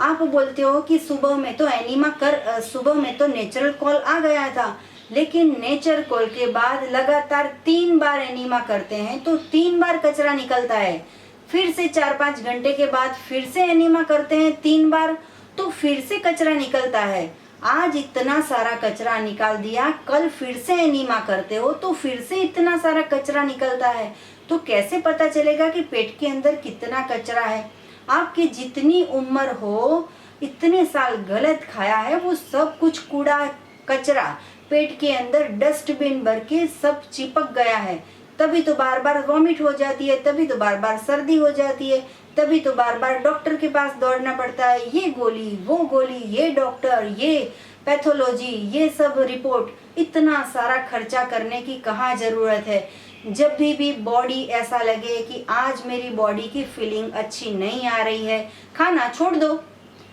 आप बोलते हो कि सुबह में तो नेचुरल कॉल आ गया था, लेकिन नेचर कॉल के बाद लगातार 3 बार एनीमा करते हैं तो 3 बार कचरा निकलता है। फिर से 4-5 घंटे के बाद फिर से एनीमा करते हैं 3 बार, तो फिर से कचरा निकलता है। आज इतना सारा कचरा निकाल दिया, कल फिर से एनीमा करते हो तो फिर से इतना सारा कचरा निकलता है। तो कैसे पता चलेगा कि पेट के अंदर कितना कचरा है? आपकी जितनी उम्र हो, इतने साल गलत खाया है, वो सब कुछ कूड़ा कचरा पेट के अंदर डस्टबिन भर के सब चिपक गया है। तभी तो बार बार वॉमिट हो जाती है, तभी तो बार बार सर्दी हो जाती है, तभी तो बार बार डॉक्टर के पास दौड़ना पड़ता है। ये गोली, वो गोली, ये डॉक्टर, ये पैथोलॉजी, ये सब रिपोर्ट, इतना सारा खर्चा करने की कहाँ ज़रूरत है? जब भी बॉडी ऐसा लगे कि आज मेरी बॉडी की फीलिंग अच्छी नहीं आ रही है, खाना छोड़ दो।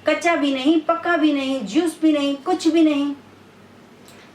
कच्चा भी नहीं, पक्का भी नहीं, जूस भी नहीं, कुछ भी नहीं,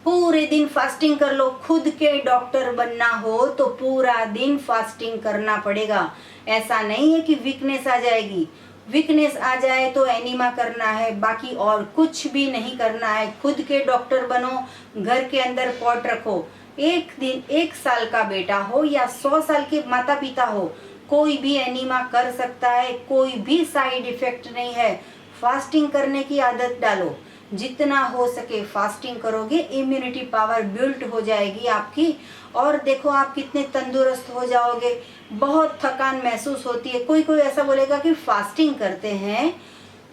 पूरे दिन फास्टिंग कर लो। खुद के डॉक्टर बनना हो तो पूरा दिन फास्टिंग करना पड़ेगा। ऐसा नहीं है कि वीकनेस आ जाएगी। वीकनेस आ जाए तो एनीमा करना है, बाकी और कुछ भी नहीं करना है। खुद के डॉक्टर बनो, घर के अंदर पॉट रखो। एक साल का बेटा हो या 100 साल के माता पिता हो, कोई भी एनीमा कर सकता है, कोई भी साइड इफेक्ट नहीं है। फास्टिंग करने की आदत डालो, जितना हो सके फास्टिंग करोगे, इम्यूनिटी पावर बिल्ड हो जाएगी आपकी, और देखो आप कितने तंदुरुस्त हो जाओगे। बहुत थकान महसूस होती है। कोई ऐसा बोलेगा कि फास्टिंग करते हैं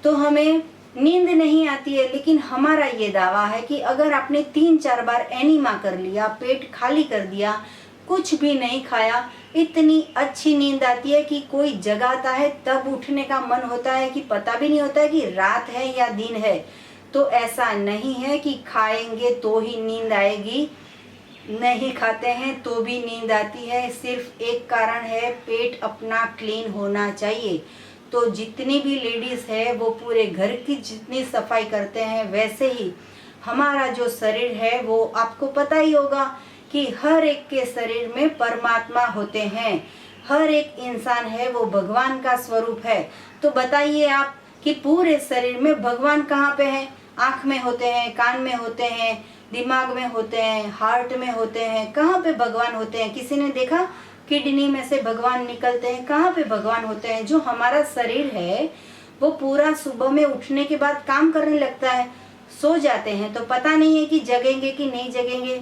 तो हमें नींद नहीं आती है, लेकिन हमारा ये दावा है कि अगर आपने 3-4 बार एनीमा कर लिया, पेट खाली कर दिया, कुछ भी नहीं खाया, इतनी अच्छी नींद आती है कि कोई जगाता है तब उठने का मन होता है कि पता भी नहीं होता है कि रात है या दिन है। तो ऐसा नहीं है कि खाएंगे तो ही नींद आएगी, नहीं खाते हैं तो भी नींद आती है। सिर्फ एक कारण है, पेट अपना क्लीन होना चाहिए। तो जितनी भी लेडीज है वो पूरे घर की जितनी सफाई करते हैं, वैसे ही हमारा जो शरीर है वो आपको पता ही होगा कि हर एक के शरीर में परमात्मा होते हैं। हर एक इंसान है वो भगवान का स्वरूप है। तो बताइए आप कि पूरे शरीर में भगवान कहाँ पे है? आँख में होते हैं, कान में होते हैं, दिमाग में होते हैं, हार्ट में होते हैं। कहाँ पे भगवान होते हैं? किसी ने देखा? किडनी में से भगवान निकलते हैं। कहाँ पे भगवान होते हैं? जो हमारा शरीर है वो पूरा सुबह में उठने के बाद काम करने लगता है। सो जाते हैं तो पता नहीं है कि जगेंगे कि नहीं जगेंगे।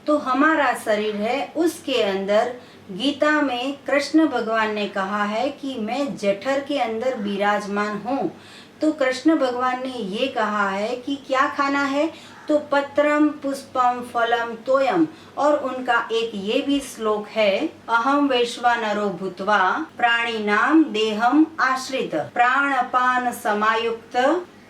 तो हमारा शरीर है, उसके अंदर गीता में कृष्ण भगवान ने कहा है कि मैं जठर के अंदर विराजमान हूँ। तो कृष्ण भगवान ने ये कहा है कि क्या खाना है? तो पत्रम पुष्पम फलम तोयम। और उनका एक ये भी श्लोक है, अहम वैश्वानरो भूत्वा प्राणिनाम देहम आश्रित प्राणपान समायुक्त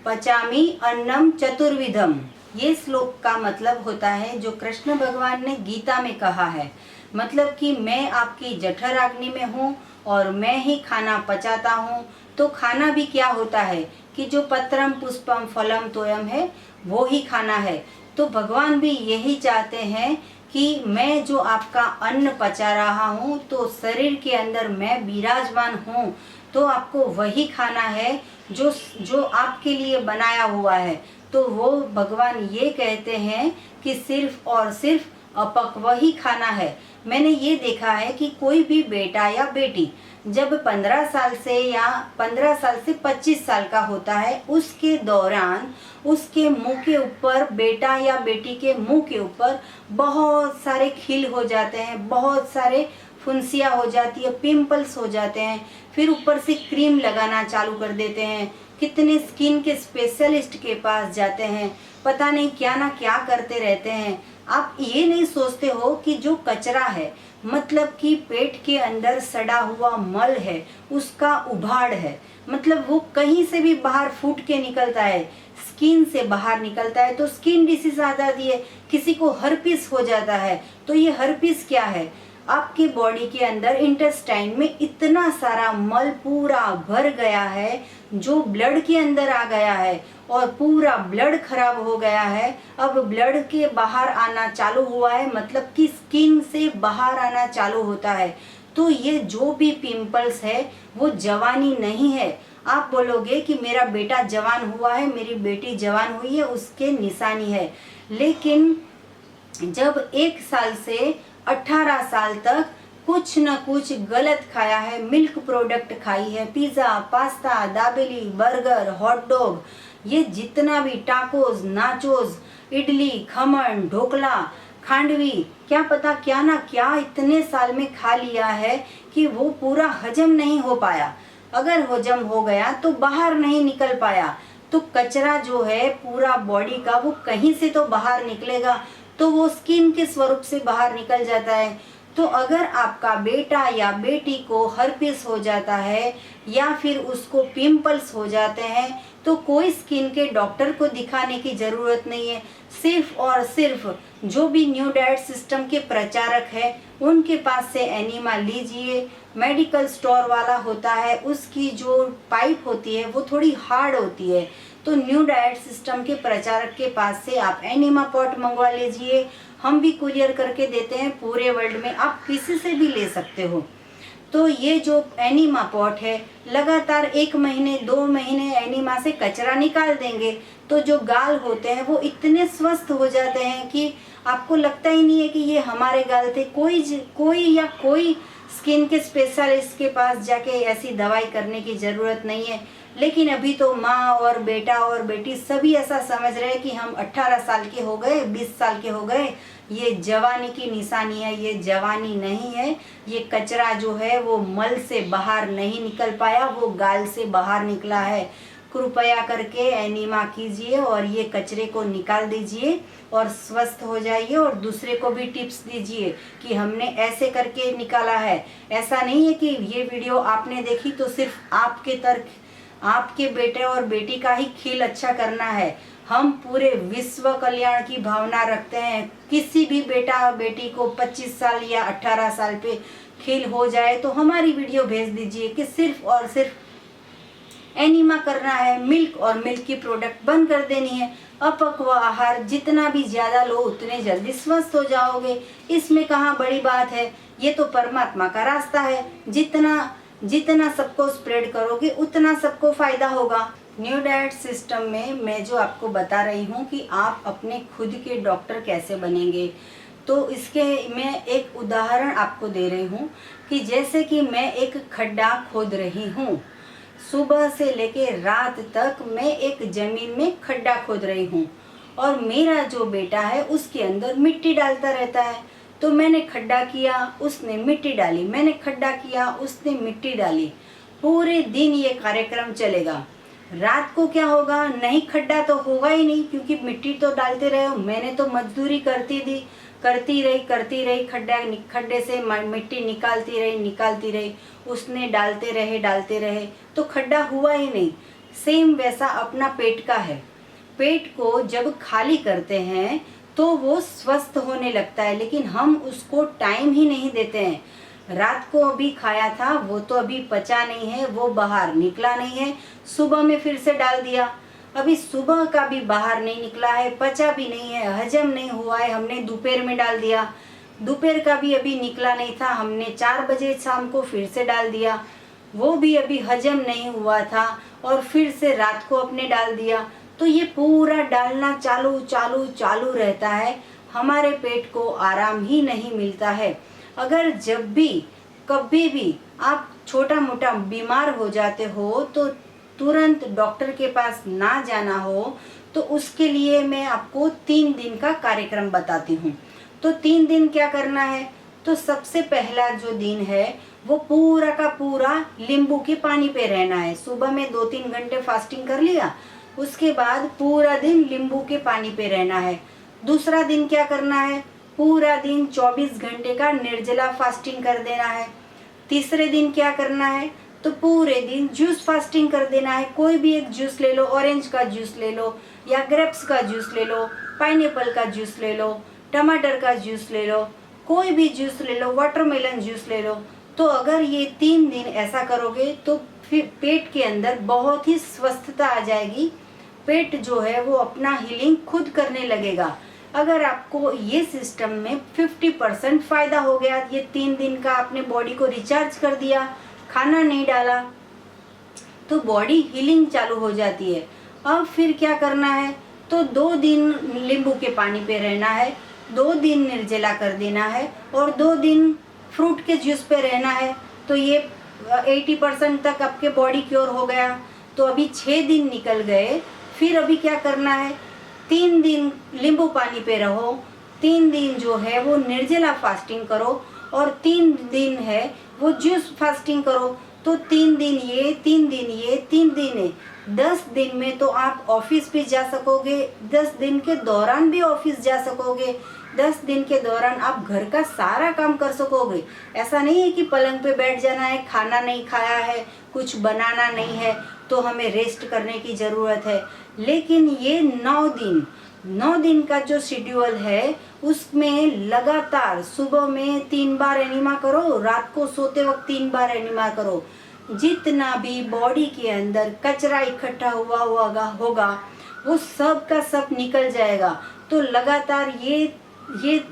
पचामी अन्नम चतुर्विधम। ये श्लोक का मतलब होता है जो कृष्ण भगवान ने गीता में कहा है, मतलब कि मैं आपकी जठर अग्नि में हूँ और मैं ही खाना पचाता हूँ। तो खाना भी क्या होता है कि जो पत्रम पुष्पम फलम तोयम है वो ही खाना है। तो भगवान भी यही चाहते हैं कि मैं जो आपका अन्न पचा रहा हूँ, तो शरीर के अंदर मैं विराजमान हूँ, तो आपको वही खाना है जो आपके लिए बनाया हुआ है। तो वो भगवान ये कहते हैं कि सिर्फ और सिर्फ अपक्व ही खाना है। मैंने ये देखा है कि कोई भी बेटा या बेटी जब 15 साल से 25 साल का होता है, उसके दौरान उसके मुंह के ऊपर, बेटा या बेटी के मुंह के ऊपर बहुत सारे खिल हो जाते हैं, बहुत सारे फुंसियाँ हो जाती है, पिंपल्स हो जाते हैं। फिर ऊपर से क्रीम लगाना चालू कर देते हैं, कितने स्किन के स्पेशलिस्ट के पास जाते हैं, पता नहीं क्या ना क्या करते रहते हैं। आप ये नहीं सोचते हो कि जो कचरा है, मतलब कि पेट के अंदर सड़ा हुआ मल है, उसका उभाड़ है, मतलब वो कहीं से भी बाहर फूट के निकलता है, स्किन से बाहर निकलता है तो स्किन डिसीज आ जाती है, किसी को हर्पिस हो जाता है। तो ये हर्पिस क्या है? आपकी बॉडी के अंदर इंटेस्टाइन में इतना सारा मल पूरा भर गया है, जो ब्लड के अंदर आ गया है और पूरा ब्लड खराब हो गया है। अब ब्लड के बाहर आना चालू हुआ है, मतलब कि स्किन से बाहर आना चालू होता है। तो ये जो भी पिंपल्स है वो जवानी नहीं है, आप बोलोगे कि मेरा बेटा जवान हुआ है, मेरी बेटी जवान हुई है, उसके निशानी है। लेकिन जब 1 साल से 18 साल तक कुछ न कुछ गलत खाया है, मिल्क प्रोडक्ट खाई है, pizza, pasta, dabeli, burger, hot dog, ये जितना भी टाकोस, नाचोस, इडली, खमन, ढोकला, खांडवी, क्या पता क्या ना क्या इतने साल में खा लिया है कि वो पूरा हजम नहीं हो पाया। अगर हजम हो गया तो बाहर नहीं निकल पाया, तो कचरा जो है पूरा बॉडी का वो कहीं से तो बाहर निकलेगा, तो वो स्किन के स्वरूप से बाहर निकल जाता है। तो अगर आपका बेटा या बेटी को हर्पिस हो जाता है या फिर उसको पिंपल्स हो जाते हैं, तो कोई स्किन के डॉक्टर को दिखाने की ज़रूरत नहीं है। सिर्फ और सिर्फ जो भी न्यू डाइट सिस्टम के प्रचारक है उनके पास से एनिमा लीजिए। मेडिकल स्टोर वाला होता है, उसकी जो पाइप होती है वो थोड़ी हार्ड होती है, तो न्यू डाइट सिस्टम के प्रचारक के पास से आप एनिमा पॉट मंगवा लीजिए। हम भी कुरियर करके देते हैं पूरे वर्ल्ड में, आप किसी से भी ले सकते हो। तो ये जो एनिमा पॉट है, लगातार 1 महीने 2 महीने एनिमा से कचरा निकाल देंगे तो जो गाल होते हैं वो इतने स्वस्थ हो जाते हैं कि आपको लगता ही नहीं है कि ये हमारे गाल थे। कोई स्किन के स्पेशलिस्ट के पास जाके ऐसी दवाई करने की ज़रूरत नहीं है। लेकिन अभी तो माँ और बेटा और बेटी सभी ऐसा समझ रहे हैं कि हम 18 साल के हो गए, 20 साल के हो गए, ये जवानी की निशानी है। ये जवानी नहीं है, ये कचरा जो है वो मल से बाहर नहीं निकल पाया, वो गाल से बाहर निकला है। कृपया करके एनिमा कीजिए और ये कचरे को निकाल दीजिए और स्वस्थ हो जाइए, और दूसरे को भी टिप्स दीजिए कि हमने ऐसे करके निकाला है। ऐसा नहीं है कि ये वीडियो आपने देखी तो सिर्फ आपके तर्क, आपके बेटे और बेटी का ही खील अच्छा करना है। हम पूरे विश्व कल्याण की भावना रखते हैं। किसी भी बेटा बेटी को 25 साल या 18 साल पे खील हो जाए तो हमारी वीडियो भेज दीजिए कि सिर्फ और सिर्फ एनिमा करना है, मिल्क और मिल्क की प्रोडक्ट बंद कर देनी है। अपक्व आहार जितना भी ज़्यादा लो उतने जल्दी स्वस्थ हो जाओगे। इसमें कहाँ बड़ी बात है, ये तो परमात्मा का रास्ता है। जितना सबको स्प्रेड करोगे उतना सबको फायदा होगा। न्यू डाइट सिस्टम में मैं जो आपको बता रही हूँ कि आप अपने खुद के डॉक्टर कैसे बनेंगे, तो इसके मैं एक उदाहरण आपको दे रही हूँ कि जैसे कि मैं एक खड्डा खोद रही हूँ, सुबह से लेके रात तक मैं एक जमीन में खड्डा खोद रही हूँ और मेरा जो बेटा है उसके अंदर मिट्टी डालता रहता है। तो मैंने खड्डा किया, उसने मिट्टी डाली, मैंने खड्डा किया, उसने मिट्टी डाली। पूरे दिन ये कार्यक्रम चलेगा। रात को क्या होगा, नहीं खड्डा तो होगा ही नहीं, क्योंकि मिट्टी तो डालते रहे हो। मैंने तो मजदूरी करती रही, खड्डे से मिट्टी निकालती रही, उसने डालते रहे, तो खड्डा हुआ ही नहीं। सेम वैसा अपना पेट का है। पेट को जब खाली करते हैं तो वो स्वस्थ होने लगता है, लेकिन हम उसको टाइम ही नहीं देते हैं। रात को अभी खाया था वो तो अभी पचा नहीं है, वो बाहर निकला नहीं है, सुबह में फिर से डाल दिया, अभी सुबह का भी बाहर नहीं निकला है, पचा भी नहीं है, हजम नहीं हुआ है, हमने दोपहर में डाल दिया, दोपहर का भी अभी निकला नहीं था, हमने 4 बजे शाम को फिर से डाल दिया, वो भी अभी हजम नहीं हुआ था और फिर से रात को अपने डाल दिया। तो ये पूरा डालना चालू रहता है। हमारे पेट को आराम ही नहीं मिलता है। अगर जब भी कभी भी आप छोटा मोटा बीमार हो जाते हो तो तुरंत डॉक्टर के पास ना जाना हो, तो उसके लिए मैं आपको 3 दिन का कार्यक्रम बताती हूँ। तो 3 दिन क्या करना है, तो सबसे पहला जो दिन है वो पूरा का पूरा नींबू के पानी पे रहना है। सुबह में 2-3 घंटे फास्टिंग कर लिया, उसके बाद पूरा दिन नींबू के पानी पे रहना है। दूसरा दिन क्या करना है, पूरा दिन 24 घंटे का निर्जला फास्टिंग कर देना है। तीसरे दिन क्या करना है, तो पूरे दिन जूस फास्टिंग कर देना है। कोई भी एक जूस ले लो, ऑरेंज का जूस ले लो या ग्रेप्स का जूस ले लो, पाइनएप्पल का जूस ले लो, टमाटर का जूस ले लो, कोई भी जूस ले लो, वाटरमेलन जूस ले लो। तो अगर ये 3 दिन ऐसा करोगे तो फिर पेट के अंदर बहुत ही स्वस्थता आ जाएगी। पेट जो है वो अपना हीलिंग खुद करने लगेगा। अगर आपको ये सिस्टम में 50% फ़ायदा हो गया, ये 3 दिन का आपने बॉडी को रिचार्ज कर दिया, खाना नहीं डाला, तो बॉडी हीलिंग चालू हो जाती है। अब फिर क्या करना है, तो 2 दिन नींबू के पानी पे रहना है, 2 दिन निर्जला कर देना है और 2 दिन फ्रूट के जूस पे रहना है। तो ये 80% तक आपके बॉडी क्योर हो गया। तो अभी 6 दिन निकल गए। फिर अभी क्या करना है, 3 दिन नींबू पानी पे रहो, 3 दिन जो है वो निर्जला फास्टिंग करो और 3 दिन है वो जूस फास्टिंग करो। तो 3 दिन ये, 3 दिन ये, 3 दिन है। 10 दिन में तो आप ऑफिस भी जा सकोगे, 10 दिन के दौरान भी ऑफिस जा सकोगे, 10 दिन के दौरान आप घर का सारा काम कर सकोगे। ऐसा नहीं है कि पलंग पे बैठ जाना है, खाना नहीं खाया है, कुछ बनाना नहीं है तो हमें रेस्ट करने की ज़रूरत है। लेकिन ये 9 दिन का जो शेड्यूल है उसमें लगातार सुबह में 3 बार एनिमा करो, रात को सोते वक्त 3 बार एनिमा करो। जितना भी बॉडी के अंदर कचरा इकट्ठा हुआ होगा वो सब का सब निकल जाएगा। तो लगातार ये 1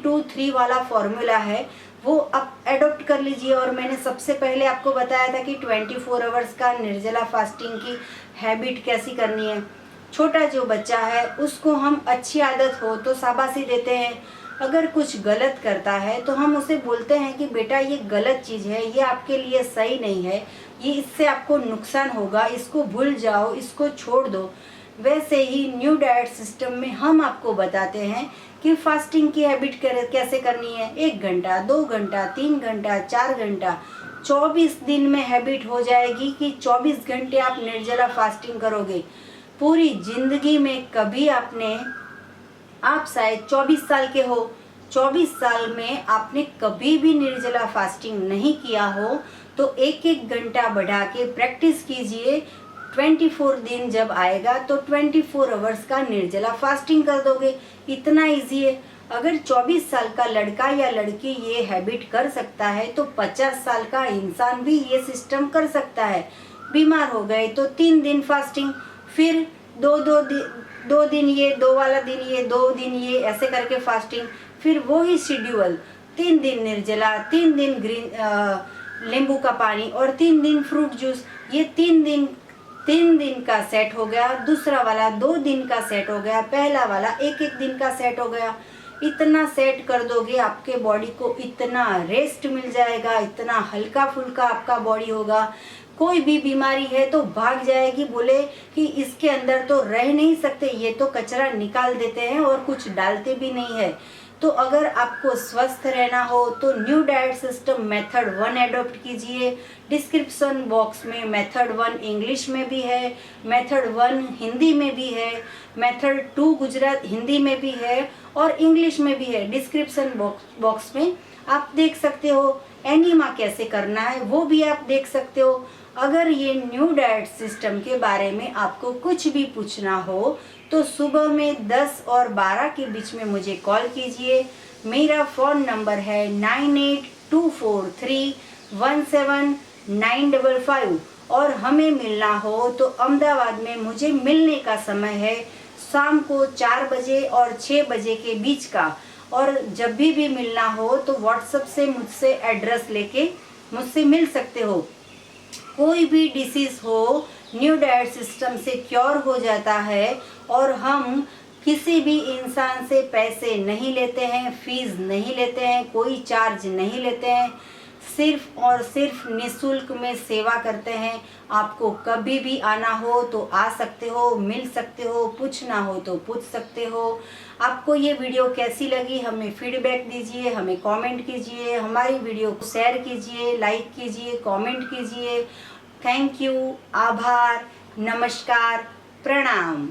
2 3 वाला फॉर्मूला है वो आप एडॉप्ट कर लीजिए। और मैंने सबसे पहले आपको बताया था कि 24 आवर्स का निर्जला फास्टिंग की हैबिट कैसी करनी है। छोटा जो बच्चा है उसको हम अच्छी आदत हो तो शाबाशी देते हैं, अगर कुछ गलत करता है तो हम उसे बोलते हैं कि बेटा ये गलत चीज़ है, ये आपके लिए सही नहीं है, ये इससे आपको नुकसान होगा, इसको भूल जाओ, इसको छोड़ दो। वैसे ही न्यू डाइट सिस्टम में हम आपको बताते हैं कि फास्टिंग की हैबिट कैसे करनी है। 1 घंटा, 2 घंटा, 3 घंटा, 4 घंटा, 24 दिन में हैबिट हो जाएगी कि 24 घंटे आप निर्जला फास्टिंग करोगे। पूरी जिंदगी में कभी आप शायद 24 साल के हो, 24 साल में आपने कभी भी निर्जला फास्टिंग नहीं किया हो तो 1-1 घंटा बढ़ा के प्रैक्टिस कीजिए। 24 दिन जब आएगा तो 24 आवर्स का निर्जला फास्टिंग कर दोगे। इतना इजी है। अगर 24 साल का लड़का या लड़की ये हैबिट कर सकता है तो 50 साल का इंसान भी ये सिस्टम कर सकता है। बीमार हो गए तो 3 दिन फास्टिंग, फिर 2 दिन ये, 2 वाला दिन ये, 2 दिन ये, ऐसे करके फास्टिंग, फिर वही शेड्यूल 3 दिन निर्जला, 3 दिन नींबू का पानी और 3 दिन फ्रूट जूस। ये 3 दिन का सेट हो गया, दूसरा वाला 2 दिन का सेट हो गया, पहला वाला 1-1 दिन का सेट हो गया। इतना सेट कर दोगे आपके बॉडी को इतना रेस्ट मिल जाएगा, इतना हल्का फुल्का आपका बॉडी होगा। कोई भी बीमारी है तो भाग जाएगी, बोले कि इसके अंदर तो रह नहीं सकते, ये तो कचरा निकाल देते हैं और कुछ डालते भी नहीं है। तो अगर आपको स्वस्थ रहना हो तो new diet system method 1 adopt कीजिए। डिस्क्रिप्शन बॉक्स में मेथड 1 इंग्लिश में भी है, मेथड 1 हिंदी में भी है, मेथड 2 गुजरात हिंदी में भी है और इंग्लिश में भी है। डिस्क्रिप्शन बॉक्स में आप देख सकते हो। एनीमा कैसे करना है वो भी आप देख सकते हो। अगर ये न्यू डाइट सिस्टम के बारे में आपको कुछ भी पूछना हो तो सुबह में 10 और 12 के बीच में मुझे कॉल कीजिए। मेरा फ़ोन नंबर है 9824317955 और हमें मिलना हो तो अहमदाबाद में मुझे मिलने का समय है शाम को 4 बजे और 6 बजे के बीच का। और जब भी मिलना हो तो व्हाट्सएप से मुझसे एड्रेस लेके मुझसे मिल सकते हो। कोई भी डिसीज़ हो न्यू डाइट सिस्टम से क्योर हो जाता है और हम किसी भी इंसान से पैसे नहीं लेते हैं, फीस नहीं लेते हैं, कोई चार्ज नहीं लेते हैं, सिर्फ और सिर्फ निःशुल्क में सेवा करते हैं। आपको कभी भी आना हो तो आ सकते हो, मिल सकते हो, पूछना हो तो पूछ सकते हो। आपको ये वीडियो कैसी लगी हमें फीडबैक दीजिए, हमें कमेंट कीजिए, हमारी वीडियो को शेयर कीजिए, लाइक कीजिए, कमेंट कीजिए। थैंक यू, आभार, नमस्कार, प्रणाम।